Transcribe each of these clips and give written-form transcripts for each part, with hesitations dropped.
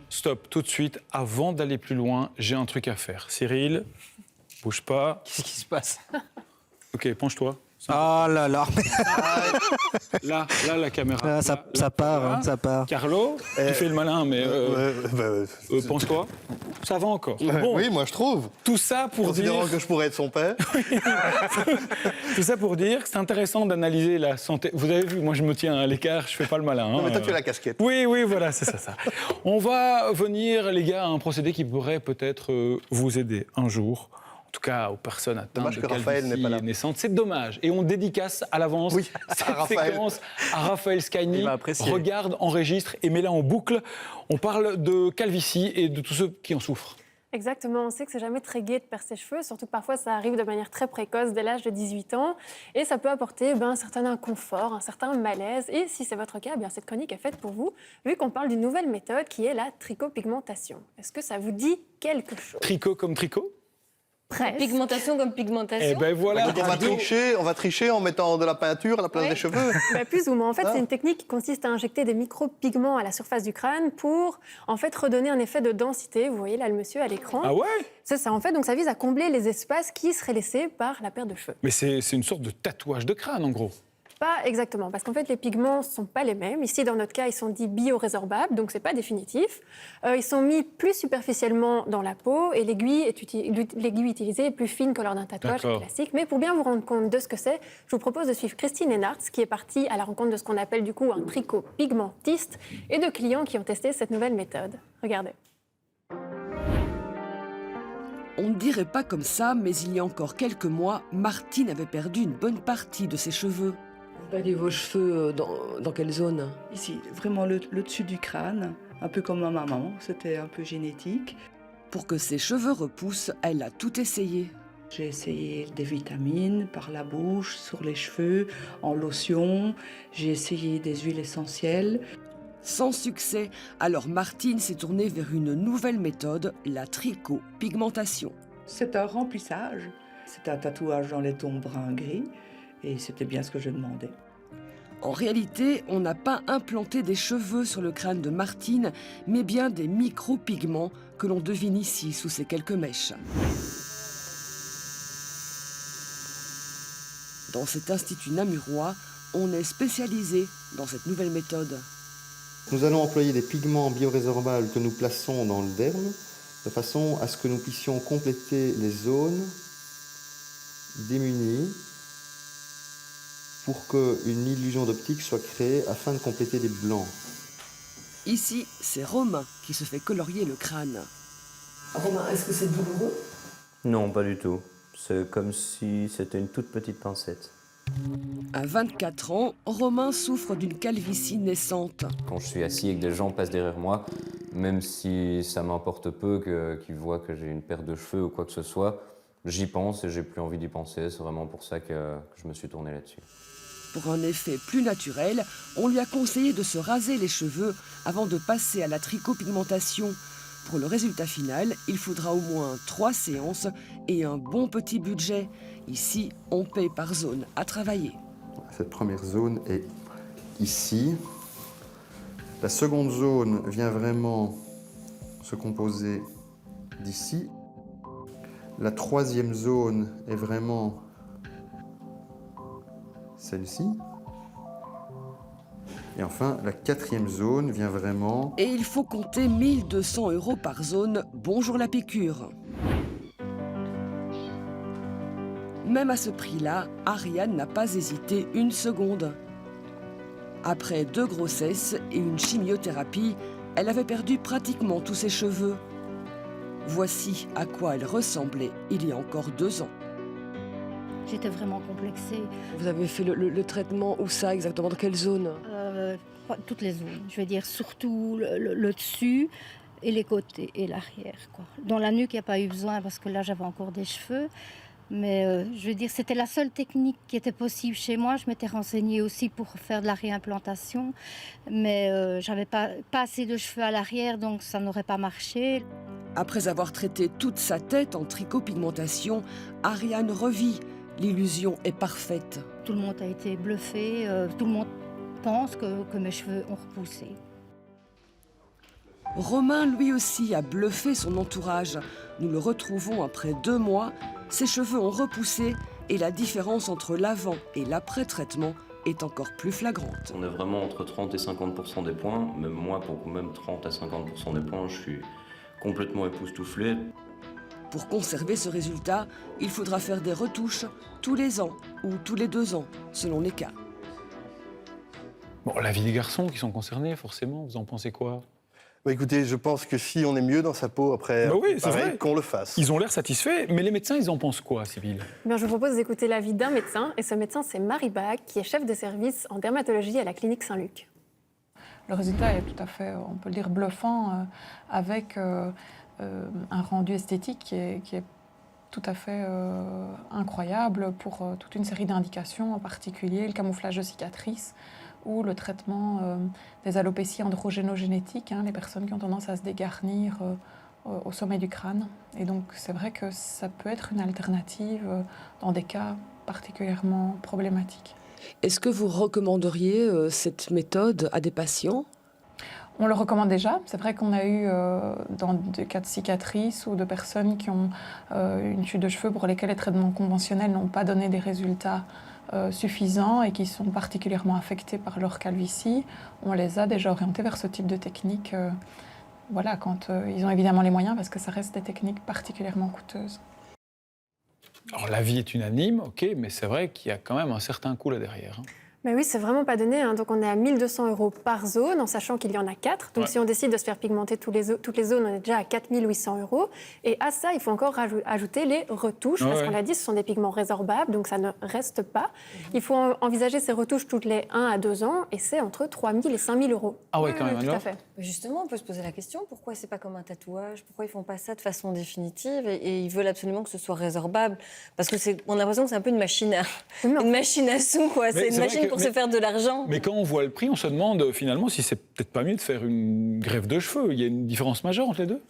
Stop, tout de suite, avant d'aller plus loin, j'ai un truc à faire. Cyril, bouge pas. Qu'est-ce qui se passe? Ok, penche-toi. Ah là là. Là, la caméra. Ah, ça part, voilà. hein, ça part. Carlo, tu fais le malin, mais pense-toi, ça va encore. Bon, Oui, moi je trouve. tout ça pour dire... Considérant que je pourrais être son père. Tout ça pour dire que c'est intéressant d'analyser la santé. Vous avez vu, moi je me tiens à l'écart, je fais pas le malin. Non, mais toi tu as la casquette. Oui, voilà, c'est ça. On va venir, les gars, à un procédé qui pourrait peut-être vous aider un jour. En tout cas, aux personnes atteintes Dommage de que Raphaël n'est pas là. calvitie naissante. C'est dommage. Et on dédicace à l'avance cette séquence à Raphaël Scagni. Il va apprécier. Regarde, enregistre et mets-la en boucle. On parle de calvitie et de tous ceux qui en souffrent. Exactement, on sait que c'est jamais très gai de perdre ses cheveux, surtout que parfois ça arrive de manière très précoce dès l'âge de 18 ans et ça peut apporter un certain inconfort, un certain malaise. Et si c'est votre cas, cette chronique est faite pour vous, vu qu'on parle d'une nouvelle méthode qui est la tricopigmentation. Est-ce que ça vous dit quelque chose? Tricot comme tricot? Presque. Pigmentation comme pigmentation. Eh ben voilà. Donc on va tricher en mettant de la peinture à la place des cheveux. Plus ou moins. En fait, c'est une technique qui consiste à injecter des micropigments à la surface du crâne pour en fait redonner un effet de densité. Vous voyez là le monsieur à l'écran. Ah ouais? C'est ça. En fait, donc ça vise à combler les espaces qui seraient laissés par la perte de cheveux. Mais c'est une sorte de tatouage de crâne, en gros. Pas exactement, parce qu'en fait, les pigments ne sont pas les mêmes. Ici, dans notre cas, ils sont dits biorésorbables, donc ce n'est pas définitif. Ils sont mis plus superficiellement dans la peau et l'aiguille utilisée est plus fine que lors d'un tatouage classique. Mais pour bien vous rendre compte de ce que c'est, je vous propose de suivre Christine Enarts, qui est partie à la rencontre de ce qu'on appelle du coup un tricopigmentiste et de clients qui ont testé cette nouvelle méthode. Regardez. On ne dirait pas comme ça, mais il y a encore quelques mois, Martine avait perdu une bonne partie de ses cheveux. Vous perdez vos cheveux dans quelle zone? Ici, vraiment le dessus du crâne, un peu comme ma maman, c'était un peu génétique. Pour que ses cheveux repoussent, elle a tout essayé. J'ai essayé des vitamines par la bouche, sur les cheveux, en lotion. J'ai essayé des huiles essentielles. Sans succès, alors Martine s'est tournée vers une nouvelle méthode, la tricopigmentation. C'est un remplissage. C'est un tatouage dans les tons brun-gris. Et c'était bien ce que je demandais. En réalité, on n'a pas implanté des cheveux sur le crâne de Martine, mais bien des micropigments que l'on devine ici sous ces quelques mèches. Dans cet institut namurois, on est spécialisé dans cette nouvelle méthode. Nous allons employer des pigments biorésorbables que nous plaçons dans le derme, de façon à ce que nous puissions compléter les zones démunies pour qu'une illusion d'optique soit créée afin de compléter les blancs. Ici, c'est Romain qui se fait colorier le crâne. Romain, est-ce que c'est douloureux? Non, pas du tout. C'est comme si c'était une toute petite pincette. À 24 ans, Romain souffre d'une calvitie naissante. Quand je suis assis et que des gens passent derrière moi, même si ça m'importe peu qu'ils voient que j'ai une paire de cheveux ou quoi que ce soit, j'y pense et j'ai plus envie d'y penser. C'est vraiment pour ça que je me suis tourné là-dessus. Pour un effet plus naturel, on lui a conseillé de se raser les cheveux avant de passer à la tricopigmentation. Pour le résultat final, il faudra au moins 3 séances et un bon petit budget. Ici, on paie par zone à travailler. Cette première zone est ici. La seconde zone vient vraiment se composer d'ici. La troisième zone est vraiment celle-ci. Et enfin, la quatrième zone vient vraiment... Et il faut compter 1 200 € par zone. Bonjour la piqûre. Même à ce prix-là, Ariane n'a pas hésité une seconde. Après 2 grossesses et une chimiothérapie, elle avait perdu pratiquement tous ses cheveux. Voici à quoi elle ressemblait il y a encore 2 ans. J'étais vraiment complexée. Vous avez fait le traitement où ça exactement? Dans quelle zone? Pas toutes les zones. Je veux dire surtout le dessus et les côtés et l'arrière, quoi. Dans la nuque, il n'y a pas eu besoin parce que là, j'avais encore des cheveux. Mais je veux dire, c'était la seule technique qui était possible chez moi. Je m'étais renseignée aussi pour faire de la réimplantation. Mais j'avais pas assez de cheveux à l'arrière, donc ça n'aurait pas marché. Après avoir traité toute sa tête en tricopigmentation, Ariane revit. L'illusion est parfaite. Tout le monde a été bluffé. Tout le monde pense que mes cheveux ont repoussé. Romain, lui aussi, a bluffé son entourage. Nous le retrouvons après 2 mois. Ses cheveux ont repoussé et la différence entre l'avant et l'après-traitement est encore plus flagrante. On est vraiment entre 30 et 50% des points. Même moi, pour même 30 à 50% des points, je suis complètement époustouflé. Pour conserver ce résultat, il faudra faire des retouches tous les ans ou tous les 2 ans, selon les cas. Bon, la vie des garçons qui sont concernés, forcément, vous en pensez quoi? Bah écoutez, je pense que si on est mieux dans sa peau après, Bah oui, c'est pareil, vrai. qu'on le fasse. Ils ont l'air satisfaits, mais les médecins, ils en pensent quoi, Sybille? Bien, je vous propose d'écouter l'avis d'un médecin. Et ce médecin, c'est Marie Bach, qui est chef de service en dermatologie à la clinique Saint-Luc. Le résultat est tout à fait, on peut le dire, bluffant, avec un rendu esthétique qui est tout à fait incroyable pour toute une série d'indications, en particulier le camouflage de cicatrices ou le traitement des alopécies androgénogénétiques, les personnes qui ont tendance à se dégarnir au sommet du crâne. Et donc c'est vrai que ça peut être une alternative dans des cas particulièrement problématiques. Est-ce que vous recommanderiez cette méthode à des patients ? On le recommande déjà. C'est vrai qu'on a eu dans des cas de cicatrices ou de personnes qui ont une chute de cheveux pour lesquelles les traitements conventionnels n'ont pas donné des résultats suffisants et qui sont particulièrement affectés par leur calvitie. On les a déjà orientés vers ce type de technique, voilà, quand ils ont évidemment les moyens, parce que ça reste des techniques particulièrement coûteuses. Alors, l'avis est unanime, ok, mais c'est vrai qu'il y a quand même un certain coût là derrière. Mais oui, c'est vraiment pas donné. Donc on est à 1 200 € par zone, en sachant qu'il y en a 4. Donc si on décide de se faire pigmenter toutes les zones, on est déjà à 4 800 €. Et à ça, il faut encore ajouter les retouches, parce qu'on l'a dit, ce sont des pigments résorbables, donc ça ne reste pas. Il faut envisager ces retouches toutes les 1 à 2 ans, et c'est entre 3 000 et 5 000 €. Ah ouais, quand même, tout alors à fait. Justement, on peut se poser la question, pourquoi c'est pas comme un tatouage? Pourquoi ils font pas ça de façon définitive et ils veulent absolument que ce soit résorbable? Parce que on a l'impression que c'est un peu une machine à sous, quoi. C'est une machine pour se faire de l'argent. Mais quand on voit le prix, on se demande finalement si c'est peut-être pas mieux de faire une greffe de cheveux. Il y a une différence majeure entre les deux?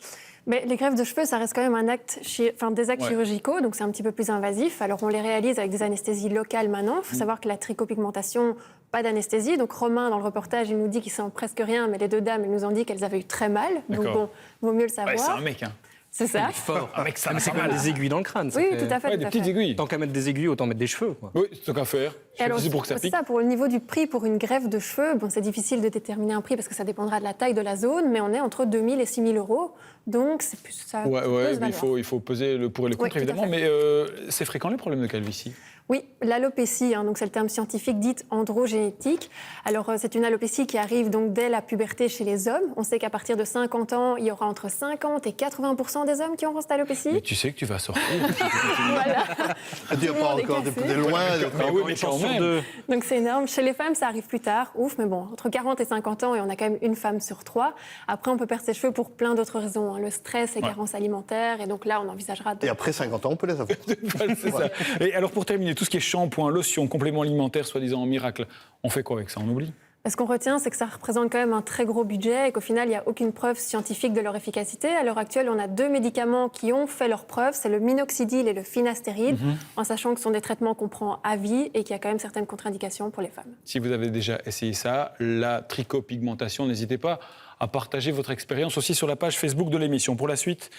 Mais les greffes de cheveux, ça reste quand même des actes chirurgicaux, donc c'est un petit peu plus invasif. Alors on les réalise avec des anesthésies locales maintenant. Il faut savoir que la trichopigmentation, pas d'anesthésie. Donc Romain, dans le reportage, il nous dit qu'il sent presque rien, mais les 2 dames, elles nous ont dit qu'elles avaient eu très mal. Donc bon, vaut mieux le savoir. Ouais, c'est un mec, C'est ça. Il est fort. Un mec, ça Mais c'est quand même des aiguilles dans le crâne. Oui, tout à fait. Ouais, des petites aiguilles. Tant qu'à mettre des aiguilles, autant mettre des cheveux, quoi. Oui, c'est tant qu'à faire. C'est pour que ça C'est pique. ça, pour le niveau du prix pour une greffe de cheveux, bon, c'est difficile de déterminer un prix parce que ça dépendra de la taille de la zone, mais on est entre 2 000 et 6 000 €. Donc c'est plus ça. Ouais, mais il faut peser le pour et le contre, évidemment. Mais c'est fréquent les problèmes de calvitie? Oui, l'alopécie, donc c'est le terme scientifique dite androgénétique. Alors c'est une alopécie qui arrive donc dès la puberté chez les hommes. On sait qu'à partir de 50 ans, il y aura entre 50 et 80% des hommes qui auront cette alopécie. Mais tu sais que tu vas sortir. Voilà. C'est-à-dire pas encore de loin. Mais oui, mais quand même. Donc c'est énorme. Chez les femmes, ça arrive plus tard. Ouf, mais bon, entre 40 et 50 ans, et on a quand même une femme sur 3. Après, on peut perdre ses cheveux pour plein d'autres raisons. Le stress, les carences alimentaires. Et donc là, on envisagera d'autres. Et après 50 ans, on peut les avoir. Voilà, c'est ça. Et alors, pour terminer, tout ce qui est shampoing, lotion, complément alimentaire, soi-disant miracle, on fait quoi avec ça? On oublie? Ce qu'on retient, c'est que ça représente quand même un très gros budget et qu'au final, il n'y a aucune preuve scientifique de leur efficacité. À l'heure actuelle, on a 2 médicaments qui ont fait leurs preuves, c'est le minoxidil et le finastérid, en sachant que ce sont des traitements qu'on prend à vie et qu'il y a quand même certaines contre-indications pour les femmes. Si vous avez déjà essayé ça, la trichopigmentation, n'hésitez pas à partager votre expérience aussi sur la page Facebook de l'émission. Pour la suite,